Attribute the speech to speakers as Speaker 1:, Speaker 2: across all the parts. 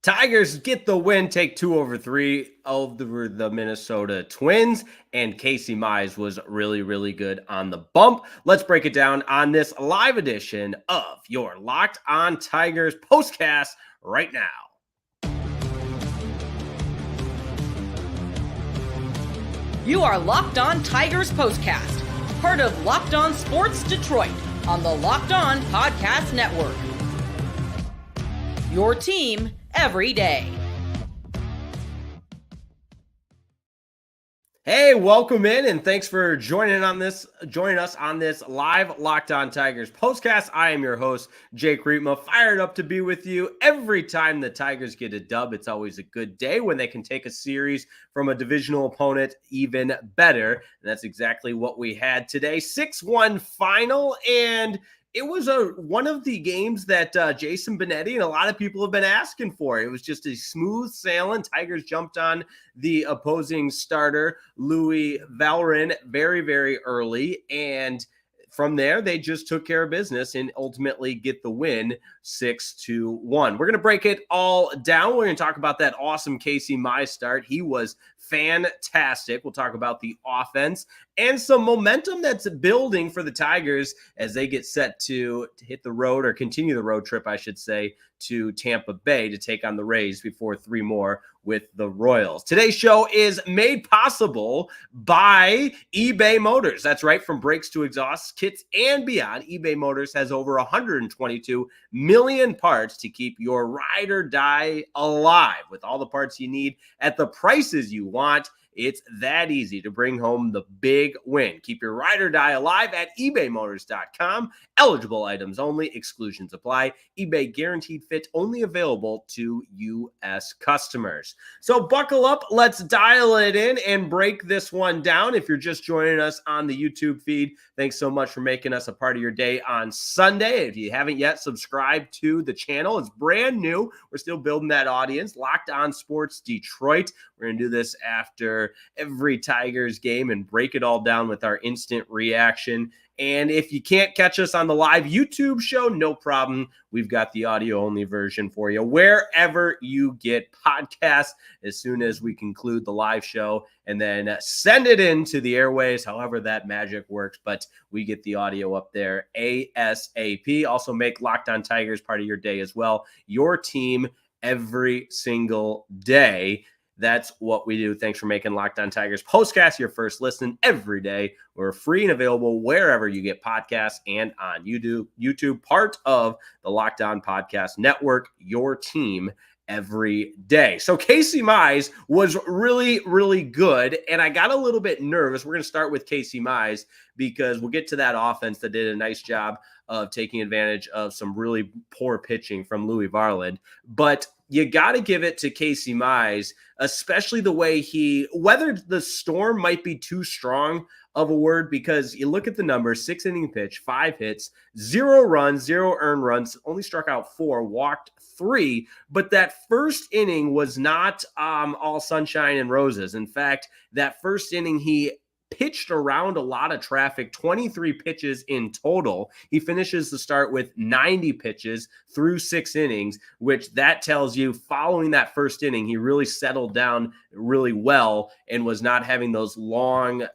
Speaker 1: Tigers get the win, take 2/3 over the Minnesota Twins, and Casey Mize was really, really good on the bump. Let's break it down on this live edition of your Locked On Tigers postcast right now.
Speaker 2: You are Locked On Tigers postcast, part of Locked On Sports Detroit on the Locked On Podcast Network. Your team every day.
Speaker 1: Hey, welcome in, and thanks for joining us on this live Locked On Tigers postcast. I am your host, Jake Riepma, fired up to be with you. Every time the Tigers get a dub, it's always a good day. When they can take a series from a divisional opponent, even better. And that's exactly what we had today. 6-1 final, and it was one of the games that Jason Benetti and a lot of people have been asking for. It was just a smooth sailing. Tigers jumped on the opposing starter, Louie Varland, very, very early. And from there, they just took care of business and ultimately get the win 6-1. We're going to break it all down. We're going to talk about that awesome Casey Mize start. He was fantastic. We'll talk about the offense and some momentum that's building for the Tigers as they get set to hit the road, or continue the road trip, I should say, to Tampa Bay to take on the Rays before 3 more with the Royals. Today's show is made possible by eBay Motors. That's right, from brakes to exhausts, kits, and beyond. eBay Motors has over 122 million parts to keep your ride or die alive. With all the parts you need at the prices you want, it's that easy to bring home the big win. Keep your ride or die alive at ebaymotors.com. Eligible items only. Exclusions apply. eBay guaranteed fit only available to U.S. customers. So buckle up. Let's dial it in and break this one down. If you're just joining us on the YouTube feed, thanks so much for making us a part of your day on Sunday. If you haven't yet subscribed to the channel, it's brand new. We're still building that audience. Locked On Sports Detroit. We're going to do this after every Tigers game and break it all down with our instant reaction. And if you can't catch us on the live YouTube show, no problem. We've got the audio-only version for you wherever you get podcasts as soon as we conclude the live show, and then send it into the airways, however that magic works. But we get the audio up there ASAP. Also make Locked On Tigers part of your day as well. Your team every single day. That's what we do. Thanks for making Locked On Tigers postcast your first listen every day. We're free and available wherever you get podcasts and on YouTube, part of the Locked On Podcast Network, your team every day. So Casey Mize was really, really good, and I got a little bit nervous. We're going to start with Casey Mize because we'll get to that offense that did a nice job of taking advantage of some really poor pitching from Louie Varland. But you got to give it to Casey Mize, especially the way he weathered the storm. Might be too strong of a word, because you look at the numbers: 6-inning pitch, 5 hits, 0 runs, 0 earned runs, only struck out 4, walked 3. But that first inning was not all sunshine and roses. In fact, that first inning, he pitched around a lot of traffic, 23 pitches in total. He finishes the start with 90 pitches through 6 innings, which that tells you following that first inning, he really settled down really well and was not having those long,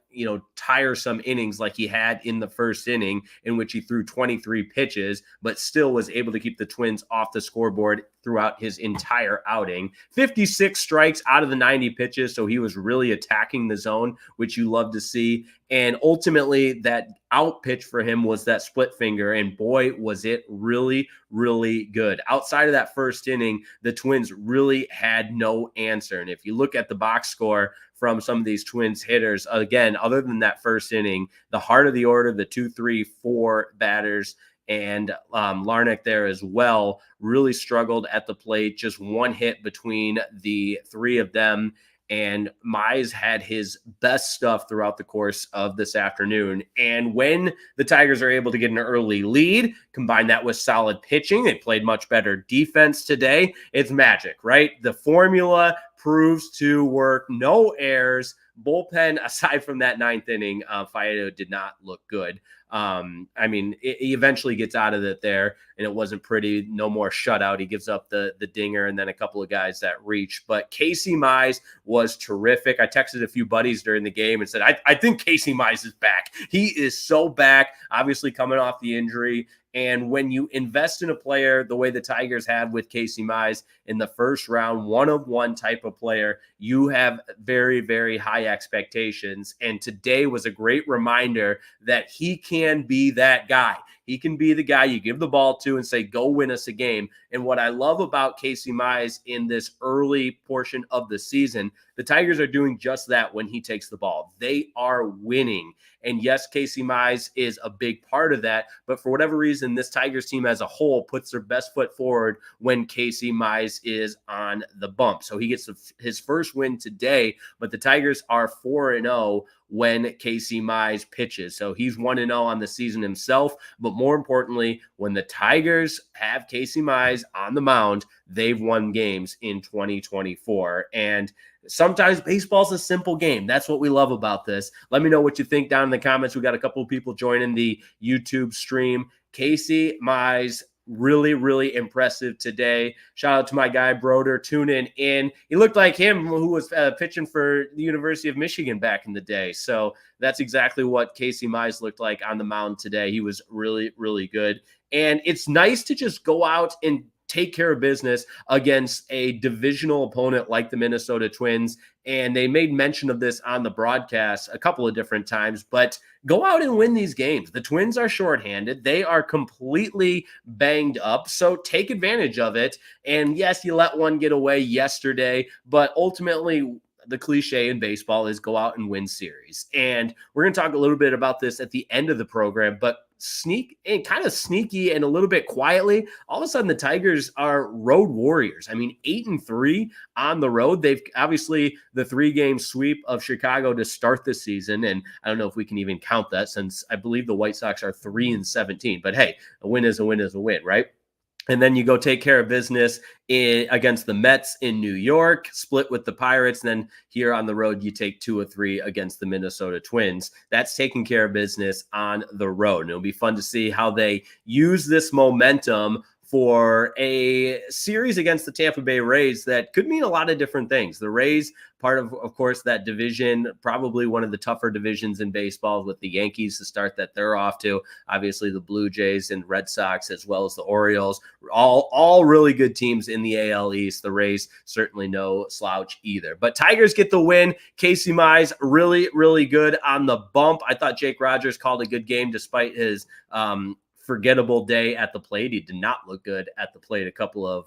Speaker 1: tiresome innings like he had in the first inning, in which he threw 23 pitches, but still was able to keep the Twins off the scoreboard throughout his entire outing. 56 strikes out of the 90 pitches, so he was really attacking the zone, which you love to see. And ultimately, that out pitch for him was that split finger, and boy, was it really, really good. Outside of that first inning, the Twins really had no answer. And if you look at the box score from some of these Twins hitters, again, other than that first inning, the heart of the order, the 2, 3, 4 batters, and Larnach there as well, really struggled at the plate. Just 1 hit between the 3 of them. And Mize had his best stuff throughout the course of this afternoon. And when the Tigers are able to get an early lead, combine that with solid pitching, they played much better defense today. It's magic, right? The formula proves to work. No errors. Bullpen, aside from that 9th inning, Faedo did not look good. I mean, he eventually gets out of it there, and it wasn't pretty. No more shutout. He gives up the dinger and then a couple of guys that reach. But Casey Mize was terrific. I texted a few buddies during the game and said, I think Casey Mize is back. He is so back, obviously coming off the injury. And when you invest in a player the way the Tigers have with Casey Mize in the first round, one-of-one type of player, you have very, very high expectations. And today was a great reminder that he can be that guy. He can be the guy you give the ball to and say, go win us a game. And what I love about Casey Mize in this early portion of the season, the Tigers are doing just that when he takes the ball. They are winning. And yes, Casey Mize is a big part of that. But for whatever reason, this Tigers team as a whole puts their best foot forward when Casey Mize is on the bump. So he gets his first win today, but the Tigers are 4-0 when Casey Mize pitches. So he's 1-0 on the season himself. But more importantly, when the Tigers have Casey Mize on the mound, they've won games in 2024. And sometimes baseball's a simple game. That's what we love about this. Let me know what you think down in the comments. We got a couple of people joining the YouTube stream. Casey Mize, really, really impressive today. Shout out to my guy Broder tuning in. He looked like him who was pitching for the University of Michigan back in the day. So that's exactly what Casey Mize looked like on the mound today. He was really, really good. And it's nice to just go out and take care of business against a divisional opponent like the Minnesota Twins. And they made mention of this on the broadcast a couple of different times, but go out and win these games. The Twins are shorthanded. They are completely banged up. So take advantage of it. And yes, you let one get away yesterday, but ultimately the cliche in baseball is go out and win series. And we're going to talk a little bit about this at the end of the program, but kind of sneaky and a little bit quietly, all of a sudden the Tigers are road warriors. I mean, 8-3 on the road. They've obviously the 3-game sweep of Chicago to start the season. And I don't know if we can even count that since I believe the White Sox are 3-17, but hey, a win is a win is a win, right? And then you go take care of business against the Mets in New York, split with the Pirates. And then here on the road, you take 2 of 3 against the Minnesota Twins. That's taking care of business on the road. And it'll be fun to see how they use this momentum for a series against the Tampa Bay Rays that could mean a lot of different things. The Rays, part of course, that division, probably one of the tougher divisions in baseball with the Yankees to start that they're off to. Obviously, the Blue Jays and Red Sox, as well as the Orioles, all really good teams in the AL East. The Rays, certainly no slouch either. But Tigers get the win. Casey Mize, really, really good on the bump. I thought Jake Rogers called a good game despite his forgettable day at the plate. He did not look good at the plate, a couple of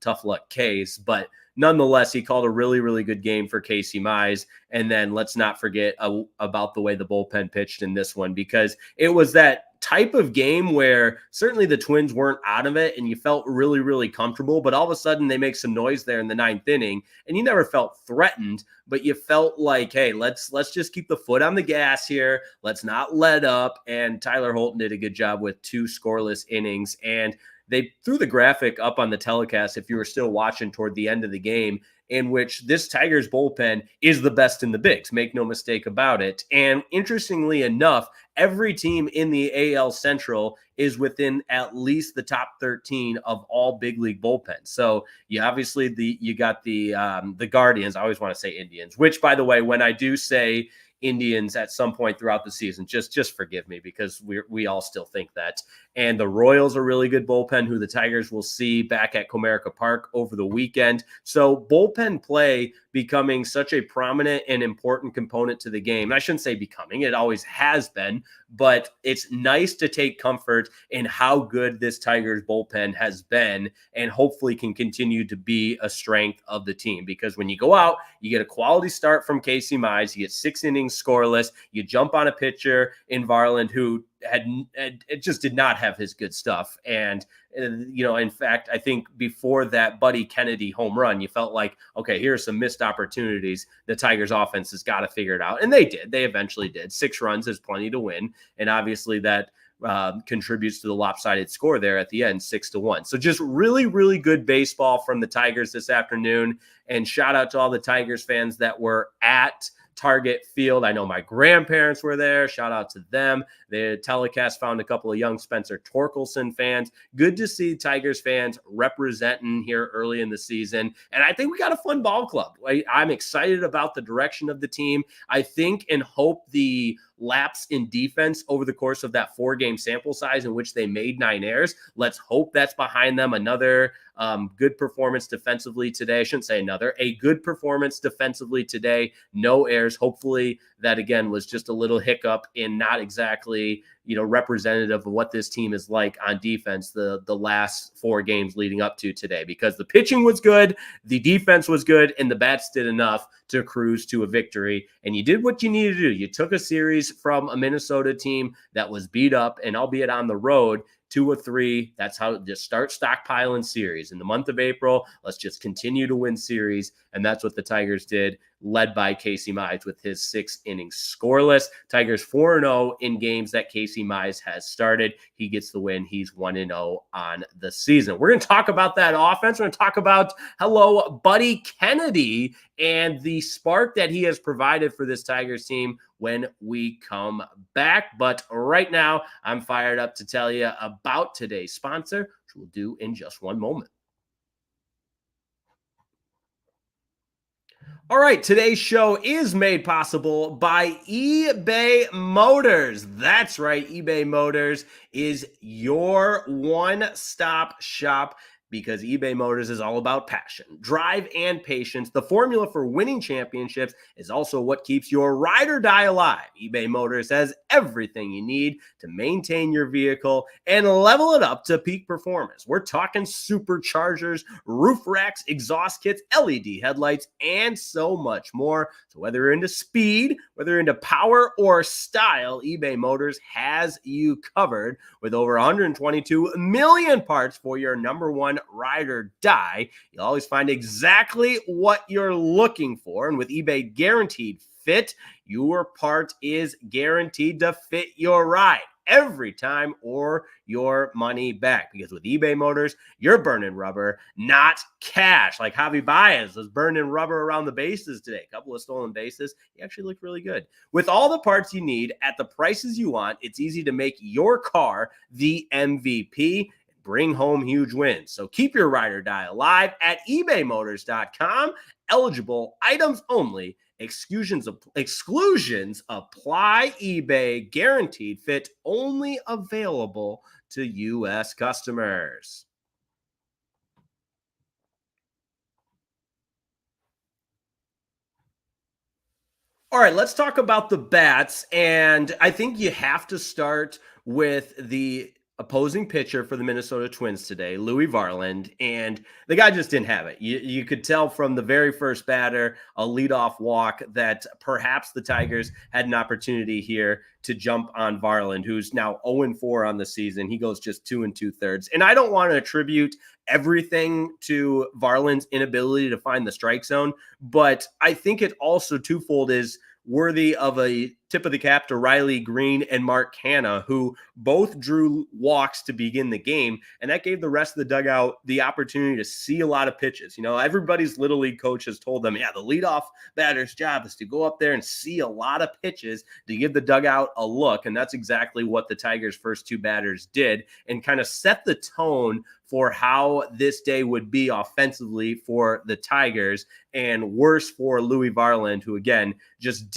Speaker 1: tough luck Ks, but nonetheless, he called a really, really good game for Casey Mize. And then let's not forget about the way the bullpen pitched in this one, because it was that type of game where certainly the Twins weren't out of it and you felt really, really comfortable, but all of a sudden they make some noise there in the 9th inning and you never felt threatened, but you felt like, hey, let's just keep the foot on the gas here. Let's not let up. And Tyler Holton did a good job with 2 scoreless innings. And they threw the graphic up on the telecast if you were still watching toward the end of the game, in which this Tigers bullpen is the best in the bigs. Make no mistake about it. And interestingly enough, every team in the AL Central is within at least the top 13 of all big league bullpens. So you obviously you got the Guardians. I always want to say Indians, which, by the way, when I do say Indians at some point throughout the season, just forgive me, because we all still think that. And the Royals are really good bullpen, who the Tigers will see back at Comerica Park over the weekend. So bullpen play becoming such a prominent and important component to the game. And I shouldn't say becoming, it always has been, but it's nice to take comfort in how good this Tigers bullpen has been and hopefully can continue to be a strength of the team. Because when you go out, you get a quality start from Casey Mize, you get 6 innings scoreless, you jump on a pitcher in Varland who it just did not have his good stuff. And, in fact, I think before that Buddy Kennedy home run, you felt like, okay, here's some missed opportunities. The Tigers offense has got to figure it out. And they did. They eventually did. 6 runs is plenty to win. And obviously that contributes to the lopsided score there at the end, 6-1. So just really, really good baseball from the Tigers this afternoon. And shout out to all the Tigers fans that were at Target Field. I know my grandparents were there. Shout out to them. The telecast found a couple of young Spencer Torkelson fans. Good to see Tigers fans representing here early in the season. And I think we got a fun ball club. I'm excited about the direction of the team. I think and hope the lapse in defense over the course of that 4-game sample size in which they made 9 errors. Let's hope that's behind them. Another good performance defensively today. I shouldn't say another. A good performance defensively today. No errors. Hopefully that, again, was just a little hiccup in not exactly, representative of what this team is like on defense the last 4 games leading up to today, because the pitching was good, the defense was good, and the bats did enough to cruise to a victory. And you did what you needed to do. You took a series from a Minnesota team that was beat up, and albeit on the road, 2-3. That's how just start stockpiling series. In the month of April, let's just continue to win series. And that's what the Tigers did, led by Casey Mize with his 6 innings scoreless. Tigers 4-0 in games that Casey Mize has started. He gets the win. He's 1-0 on the season. We're going to talk about that offense. We're going to talk about Buddy Kennedy and the spark that he has provided for this Tigers team when we come back. But right now, I'm fired up to tell you about today's sponsor, which we'll do in just one moment. All right, today's show is made possible by eBay Motors. That's right, eBay Motors is your one-stop shop, because eBay Motors is all about passion, drive, and patience. The formula for winning championships is also what keeps your ride or die alive. eBay Motors has everything you need to maintain your vehicle and level it up to peak performance. We're talking superchargers, roof racks, exhaust kits, LED headlights, and so much more. So whether you're into speed, whether you're into power or style, eBay Motors has you covered with over 122 million parts for your number one ride or die. You'll always find exactly what you're looking for. And with eBay Guaranteed Fit, your part is guaranteed to fit your ride every time, or your money back. Because with eBay Motors, you're burning rubber, not cash. Like Javi Baez was burning rubber around the bases today. A couple of stolen bases. He actually looked really good. With all the parts you need at the prices you want, it's easy to make your car the MVP. Bring home huge wins. So keep your ride or die alive at ebaymotors.com. Eligible items only. Exclusions apply. eBay Guaranteed Fit only available to U.S. customers. All right, let's talk about the bats. And I think you have to start with the opposing pitcher for the Minnesota Twins today, Louie Varland, and the guy just didn't have it. You could tell from the very first batter, a leadoff walk, that perhaps the Tigers had an opportunity here to jump on Varland, who's now 0-4 on the season. He goes just 2 2/3. And I don't want to attribute everything to Varland's inability to find the strike zone, but I think it also twofold is worthy of a tip of the cap to Riley Green and Mark Hanna, who both drew walks to begin the game. And that gave the rest of the dugout the opportunity to see a lot of pitches. Everybody's little league coach has told them, the leadoff batter's job is to go up there and see a lot of pitches to give the dugout a look. And that's exactly what the Tigers' first 2 batters did, and kind of set the tone for how this day would be offensively for the Tigers, and worse for Louie Varland, who again just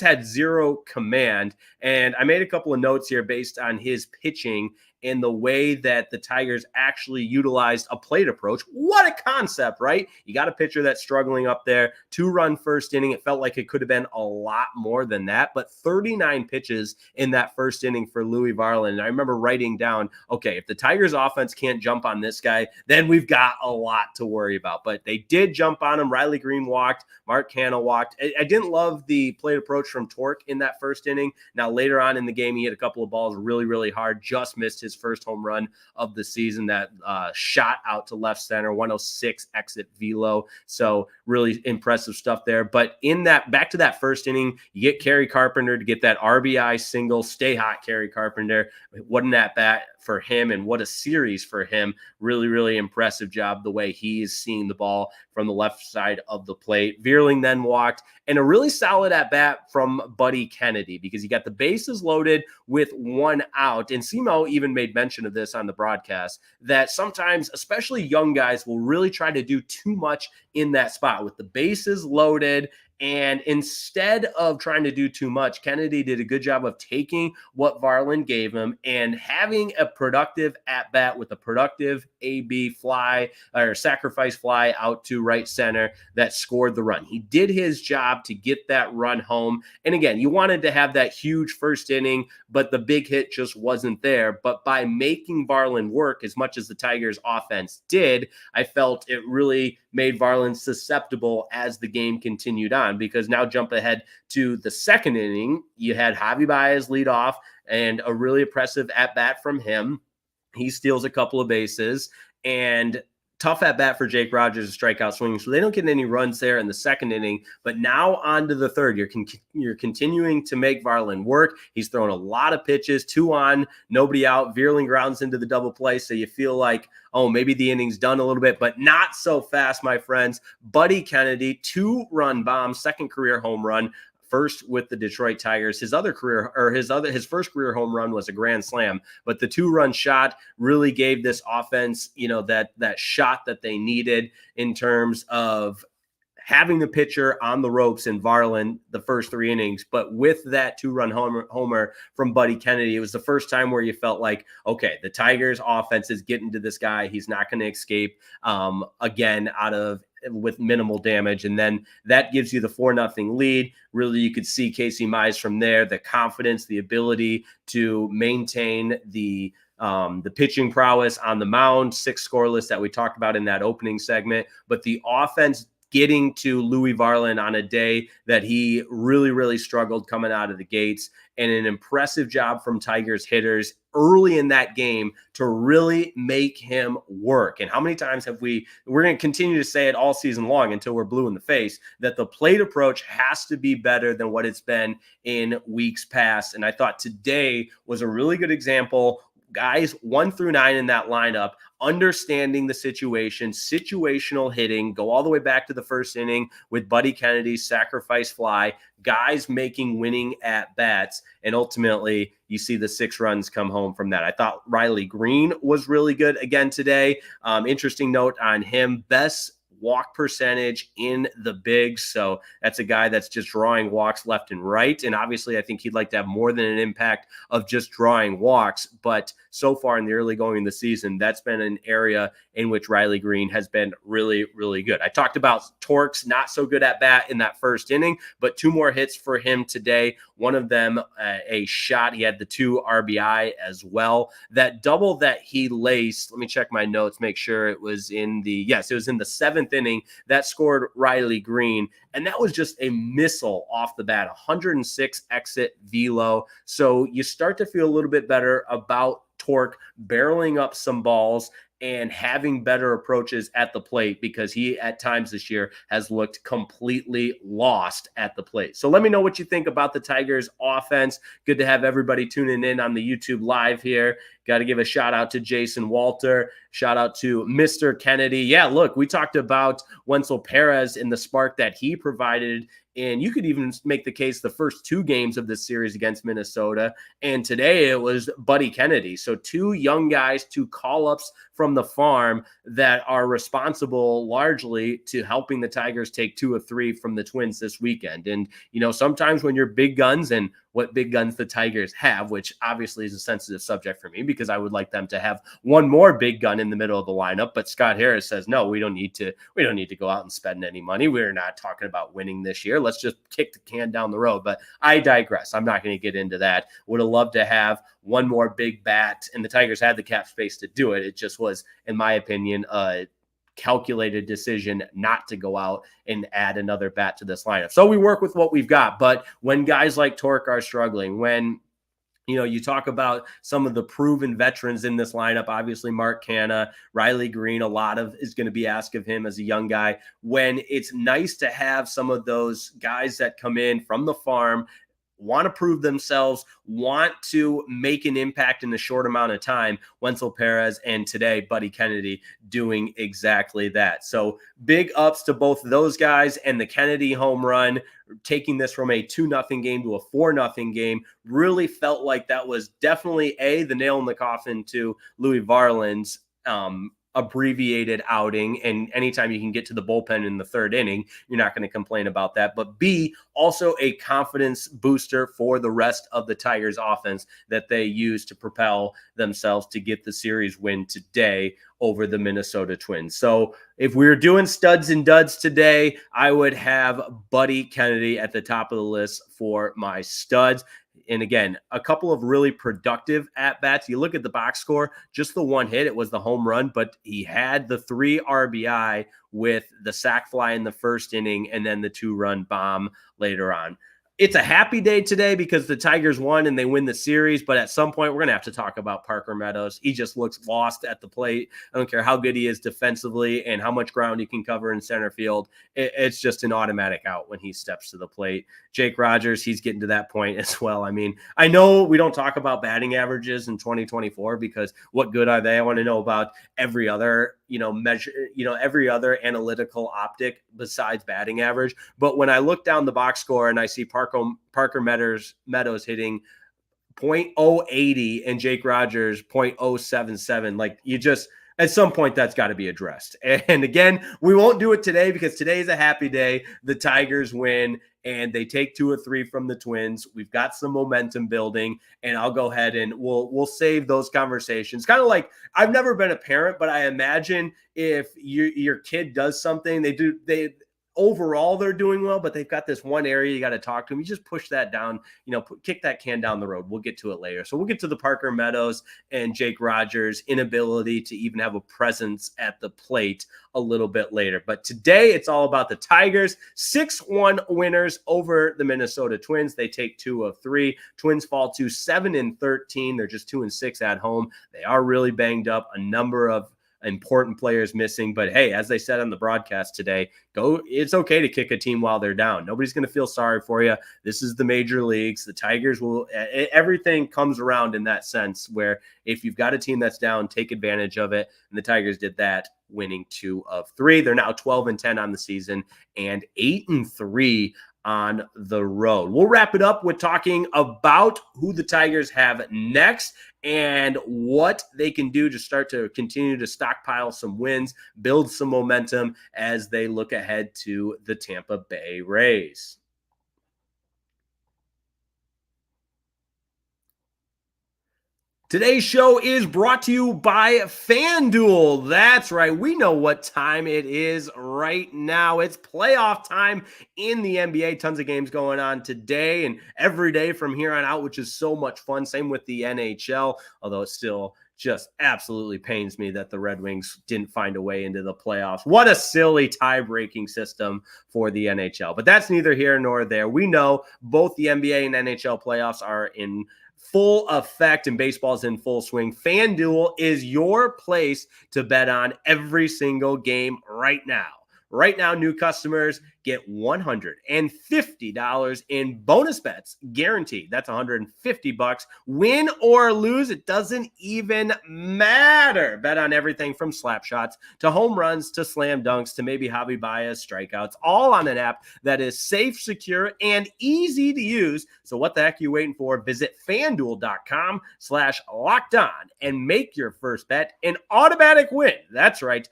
Speaker 1: had zero command. And I made a couple of notes here based on his pitching and the way that the Tigers actually utilized a plate approach. What a concept, right? You got a pitcher that's struggling up there, 2-run first inning. It felt like it could have been a lot more than that, but 39 pitches in that first inning for Louie Varland. And I remember writing down, okay, if the Tigers offense can't jump on this guy, then we've got a lot to worry about. But they did jump on him. Riley Green walked, Mark Hanna walked. I didn't love the plate approach from Torque in that first inning. Now, later on in the game, he hit a couple of balls really, really hard, just missed his first home run of the season, that shot out to left center, 106 exit velo. So really impressive stuff there. But in that, back to that first inning, you get Kerry Carpenter to get that RBI single. Stay hot, Kerry Carpenter. What an at bat for him and what a series for him. Really, really impressive job the way he is seeing the ball from the left side of the plate. Varland then walked, and a really solid at bat from Buddy Kennedy because he got the bases loaded with one out. And Simo even made mention of this on the broadcast that sometimes, especially young guys, will really try to do too much in that spot with the bases loaded. And instead of trying to do too much, Kennedy did a good job of taking what Varland gave him and having a productive at-bat with a productive AB fly or sacrifice fly out to right center that scored the run. He did his job to get that run home. And again, you wanted to have that huge first inning, but the big hit just wasn't there. But by making Varland work as much as the Tigers offense did, I felt it really made Varland susceptible as the game continued on, because now jump ahead to the second inning, you had Javi Baez lead off and a really impressive at-bat from him. He steals a couple of bases and tough at bat for Jake Rogers to strike out swinging. So they don't get any runs there in the second inning, but now on to the third. You're continuing to make Varland work. He's thrown a lot of pitches, 2 on, nobody out. Varland grounds into the double play. So you feel like, oh, maybe the inning's done a little bit, but not so fast, my friends. Buddy Kennedy, 2-run bomb, second career home run. First with the Detroit Tigers. His first career home run was a grand slam, but the 2-run shot really gave this offense, that shot that they needed in terms of having the pitcher on the ropes in Varland the first 3 innings. But with that 2-run homer from Buddy Kennedy, it was the first time where you felt like, okay, the Tigers offense is getting to this guy. He's not going to escape again with minimal damage. And then that gives you the 4-0 lead. Really, you could see Casey Mize from there, the confidence, the ability to maintain the pitching prowess on the mound, 6 scoreless that we talked about in that opening segment. But the offense getting to Louie Varland on a day that he really, really struggled coming out of the gates, and an impressive job from Tigers hitters early in that game to really make him work. And how many times we're going to continue to say it all season long until we're blue in the face, that the plate approach has to be better than what it's been in weeks past. And I thought today was a really good example. Guys 1 through 9 in that lineup, understanding the situation, situational hitting, go all the way back to the first inning with Buddy Kennedy's sacrifice fly, guys making winning at bats, and ultimately you see the 6 runs come home from that. I thought Riley Green was really good again today. Interesting note on him, best walk percentage in the bigs. So that's a guy that's just drawing walks left and right. And obviously, I think he'd like to have more than an impact of just drawing walks. But so far in the early going of the season, that's been an area in which Riley Green has been really, really good. I talked about Tork's not so good at bat in that first inning, but 2 more hits for him today. One of them, a shot. He had the 2 RBI as well. That double that he laced, let me check my notes, make sure it was in the 7th inning that scored Riley Green. And that was just a missile off the bat, 106 exit velo. So you start to feel a little bit better about Tork barreling up some balls and having better approaches at the plate, because he at times this year has looked completely lost at the plate. So let me know what you think about the Tigers offense. Good to have everybody tuning in on the YouTube live here. Got to give a shout out to Jason Walter. Shout out to Mr. Kennedy. Yeah, look, we talked about Wenzel Perez and the spark that he provided. And you could even make the case the first 2 games of this series against Minnesota. And today it was Buddy Kennedy. So 2 young guys, 2 call-ups from the farm that are responsible largely to helping the Tigers take 2 of 3 from the Twins this weekend. And, sometimes when you're big guns, and what big guns the Tigers have, which obviously is a sensitive subject for me because I would like them to have one more big gun in the middle of the lineup. But Scott Harris says, no, we don't need to go out and spend any money. We're not talking about winning this year. Let's just kick the can down the road. But I digress. I'm not going to get into that. Would have loved to have one more big bat, and the Tigers had the cap space to do it. It just was, in my opinion, calculated decision not to go out and add another bat to this lineup. So we work with what we've got. But when guys like Tork are struggling, when you talk about some of the proven veterans in this lineup, obviously Mark Canha, Riley Green, a lot of is going to be asked of him as a young guy. When it's nice to have some of those guys that come in from the farm, want to prove themselves, want to make an impact in a short amount of time. Wenzel Perez and today Buddy Kennedy doing exactly that. So big ups to both of those guys, and the Kennedy home run, taking this from a 2-0 game to a 4-0 game, really felt like that was definitely the nail in the coffin to Louie Varland's abbreviated outing. And anytime you can get to the bullpen in the third inning, you're not going to complain about that. But B, also a confidence booster for the rest of the Tigers offense that they use to propel themselves to get the series win today over the Minnesota Twins. So if we were doing studs and duds today, I would have Buddy Kennedy at the top of the list for my studs. And again, a couple of really productive at-bats. You look at the box score, just the one hit, it was the home run, but he had the 3 RBI with the sac fly in the first inning and then the 2-run bomb later on. It's a happy day today because the Tigers won and they win the series, but at some point we're going to have to talk about Parker Meadows. He just looks lost at the plate. I don't care how good he is defensively and how much ground he can cover in center field. It's just an automatic out when he steps to the plate. Jake Rogers, he's getting to that point as well. I mean, I know we don't talk about batting averages in 2024 because what good are they? I want to know about every other, measure, every other analytical optic besides batting average. But when I look down the box score and I see Parker Meadows hitting .080 and Jake Rogers .077, like you just, at some point that's got to be addressed. And again, we won't do it today because today is a happy day. The Tigers win and they take 2 of 3 from the Twins. We've got some momentum building, and I'll go ahead and we'll save those conversations. Kind of like, I've never been a parent, but I imagine if your kid does something, overall they're doing well, but they've got this one area you got to talk to them. You just push that down, kick that can down the road. We'll get to it later. So we'll get to the Parker Meadows and Jake Rogers' inability to even have a presence at the plate a little bit later. But today it's all about the Tigers. 6-1 winners over the Minnesota Twins. They take 2 of 3. Twins fall to 7-13. They're just 2-6 at home. They are really banged up. A number of important players missing, but hey, as they said on the broadcast today, it's okay to kick a team while they're down. Nobody's going to feel sorry for you. This is the major leagues. The Tigers everything comes around in that sense where if you've got a team that's down, take advantage of it. And the Tigers did that, winning 2 of 3. They're now 12-10 on the season and 8-3 on the road. We'll wrap it up with talking about who the Tigers have next and what they can do to start to continue to stockpile some wins, build some momentum as they look ahead to the Tampa Bay Rays. Today's show is brought to you by FanDuel. That's right. We know what time it is right now. It's playoff time in the NBA. Tons of games going on today and every day from here on out, which is so much fun. Same with the NHL, although it still just absolutely pains me that the Red Wings didn't find a way into the playoffs. What a silly tie-breaking system for the NHL. But that's neither here nor there. We know both the NBA and NHL playoffs are in full effect and baseball's in full swing. FanDuel is your place to bet on every single game right now. Right now, new customers get $150 in bonus bets guaranteed. That's $150. Win or lose, it doesn't even matter. Bet on everything from slap shots to home runs to slam dunks to maybe Javi Baez strikeouts, all on an app that is safe, secure, and easy to use. So what the heck are you waiting for? Visit FanDuel.com/lockedon and make your first bet an automatic win. That's right.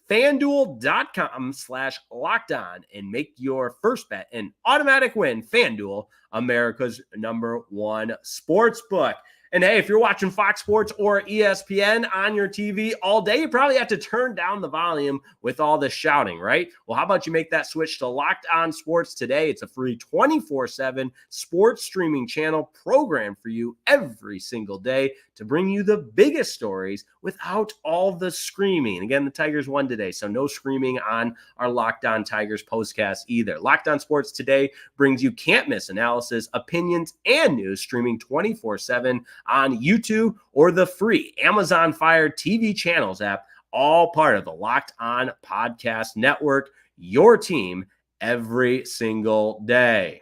Speaker 1: FanDuel.com/lockedon and make your first bet an automatic win. FanDuel, America's #1 sports book. And hey, if you're watching Fox Sports or ESPN on your TV all day, you probably have to turn down the volume with all the shouting, right? Well, how about you make that switch to Locked On Sports today? It's a free 24/7 sports streaming channel programmed for you every single day to bring you the biggest stories without all the screaming. Again, the Tigers won today, so no screaming on our Locked On Tigers postcast either. Locked On Sports today brings you can't-miss analysis, opinions, and news streaming 24/7 on YouTube or the free Amazon Fire TV channels app, all part of the Locked On Podcast Network, your team every single day.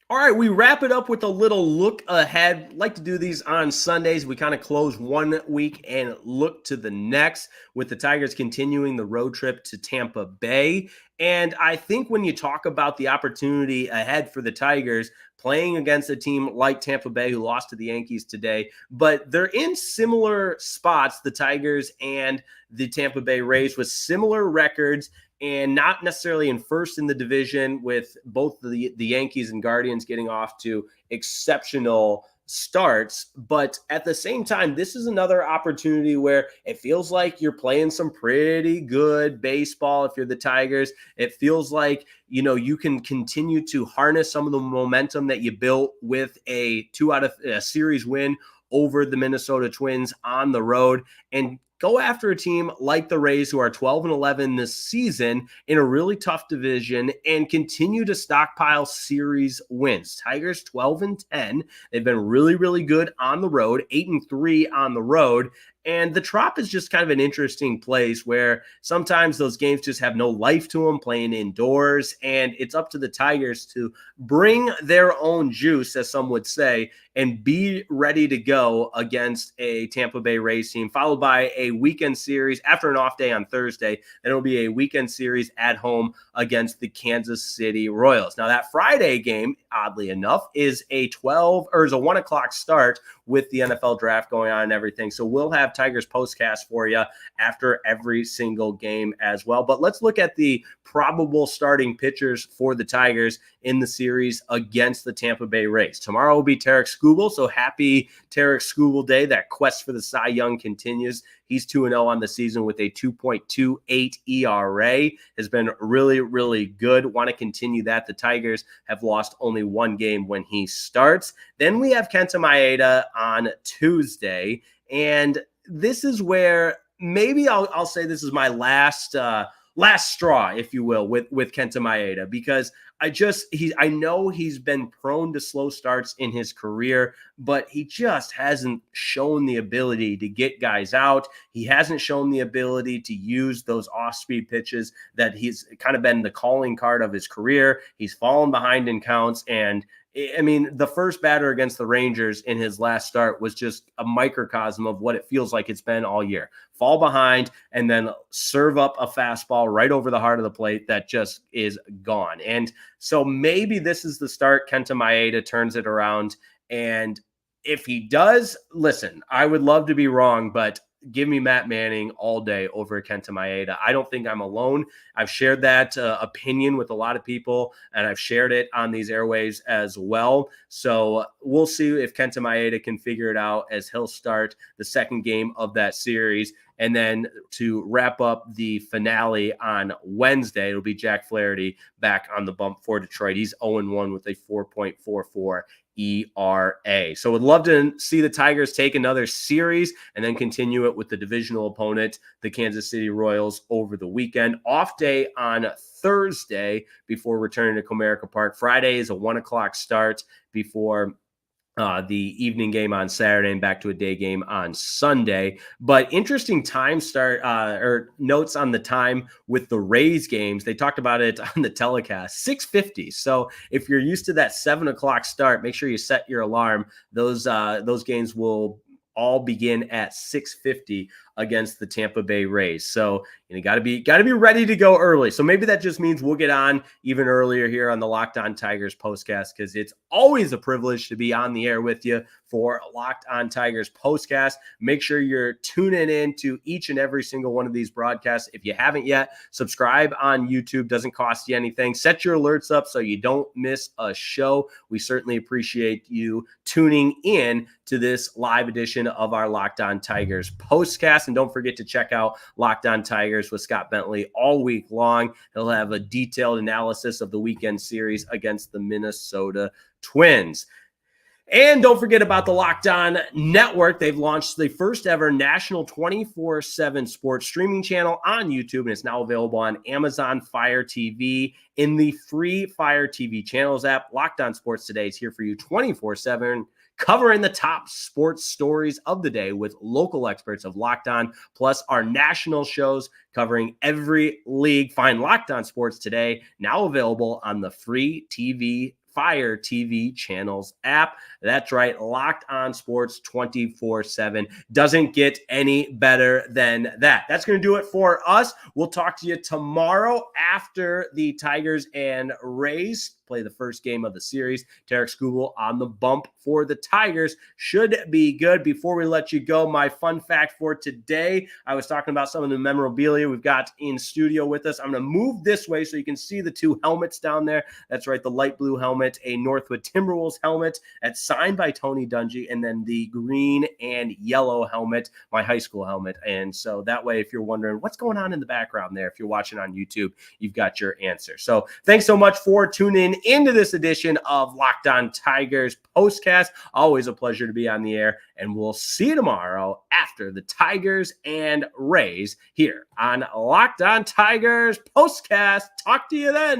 Speaker 1: All right, we wrap it up with a little look ahead. Like to do these on Sundays. We kind of close one week and look to the next, with the Tigers continuing the road trip to Tampa Bay. And I think when you talk about the opportunity ahead for the Tigers, playing against a team like Tampa Bay, who lost to the Yankees today, but they're in similar spots, the Tigers and the Tampa Bay Rays, with similar records, and not necessarily in first in the division, with both the Yankees and Guardians getting off to exceptional starts. But at the same time, this is another opportunity where it feels like you're playing some pretty good baseball. If you're the Tigers, it feels like, you can continue to harness some of the momentum that you built with a 2 out of a series win over the Minnesota Twins on the road, and go after a team like the Rays, who are 12-11 this season in a really tough division, and continue to stockpile series wins. Tigers 12-10. They've been really, really good on the road, 8-3 on the road. And the Trop is just kind of an interesting place where sometimes those games just have no life to them, playing indoors. And it's up to the Tigers to bring their own juice, as some would say, and be ready to go against a Tampa Bay Rays team, followed by a weekend series after an off day on Thursday. Then it'll be a weekend series at home against the Kansas City Royals. Now, that Friday game, oddly enough, is a 1 o'clock start, with the NFL draft going on and everything. So we'll have Tigers postcast for you after every single game as well. But let's look at the probable starting pitchers for the Tigers in the series against the Tampa Bay Rays. Tomorrow will be Tarik Skubal, so happy Tarik Skubal Day. That quest for the Cy Young continues. He's 2-0 on the season with a 2.28 ERA. Has been really, really good. Want to continue that. The Tigers have lost only one game when he starts. Then we have Kenta Maeda on Tuesday. And this is where maybe I'll say this is my last straw, if you will, with Kenta Maeda, because I know he's been prone to slow starts in his career, but he just hasn't shown the ability to get guys out. He hasn't shown the ability to use those off-speed pitches that he's kind of been the calling card of his career. He's fallen behind in counts, and I mean, the first batter against the Rangers in his last start was just a microcosm of what it feels like it's been all year. Fall behind and then serve up a fastball right over the heart of the plate that just is gone. And so maybe this is the start. Kenta Maeda turns it around. And if he does, listen, I would love to be wrong, but give me Matt Manning all day over Kenta Maeda. I don't think I'm alone. I've shared that opinion with a lot of people, and I've shared it on these airwaves as well. So we'll see if Kenta Maeda can figure it out as he'll start the second game of that series. And then to wrap up the finale on Wednesday, it'll be Jack Flaherty back on the bump for Detroit. He's 0-1 with a 4.44 ERA. So would love to see the Tigers take another series and then continue it with the divisional opponent, the Kansas City Royals, over the weekend. Off day on Thursday before returning to Comerica Park. Friday is a 1 o'clock start before the evening game on Saturday, and back to a day game on Sunday. But interesting time start or notes on the time with the Rays games. They talked about it on the telecast, 6:50. So if you're used to that 7 o'clock start, make sure you set your alarm. Those games will all begin at 6:50 against the Tampa Bay Rays. So you got to be ready to go early. So maybe that just means we'll get on even earlier here on the Locked On Tigers postcast, because it's always a privilege to be on the air with you for Locked On Tigers postcast. Make sure you're tuning in to each and every single one of these broadcasts. If you haven't yet, subscribe on YouTube. Doesn't cost you anything. Set your alerts up so you don't miss a show. We certainly appreciate you tuning in to this live edition of our Locked On Tigers postcast. And don't forget to check out Locked On Tigers with Scott Bentley all week long. He'll have a detailed analysis of the weekend series against the Minnesota Twins. And don't forget about the Locked On Network. They've launched the first ever national 24/7 sports streaming channel on YouTube, and it's now available on Amazon Fire TV in the free Fire TV channels app. Locked On Sports Today is here for you 24/7. Covering the top sports stories of the day with local experts of Locked On, plus our national shows covering every league. Find Locked On Sports Today, now available on the free TV Fire TV channels app. That's right, Locked On Sports 24/7. Doesn't get any better than that. That's going to do it for us. We'll talk to you tomorrow after the Tigers and Rays play the first game of the series. Tarek Skubal on the bump for the Tigers. Should be good. Before we let you go, my fun fact for today, I was talking about some of the memorabilia we've got in studio with us. I'm going to move this way so you can see the two helmets down there. That's right, the light blue helmet, a Northwood Timberwolves helmet that's signed by Tony Dungy, and then the green and yellow helmet, my high school helmet. And so that way, if you're wondering what's going on in the background there, if you're watching on YouTube, you've got your answer. So thanks so much for tuning into this edition of Locked On Tigers Postcast. Always a pleasure to be on the air, and we'll see you tomorrow after the Tigers and Rays here on Locked On Tigers Postcast. Talk to you then.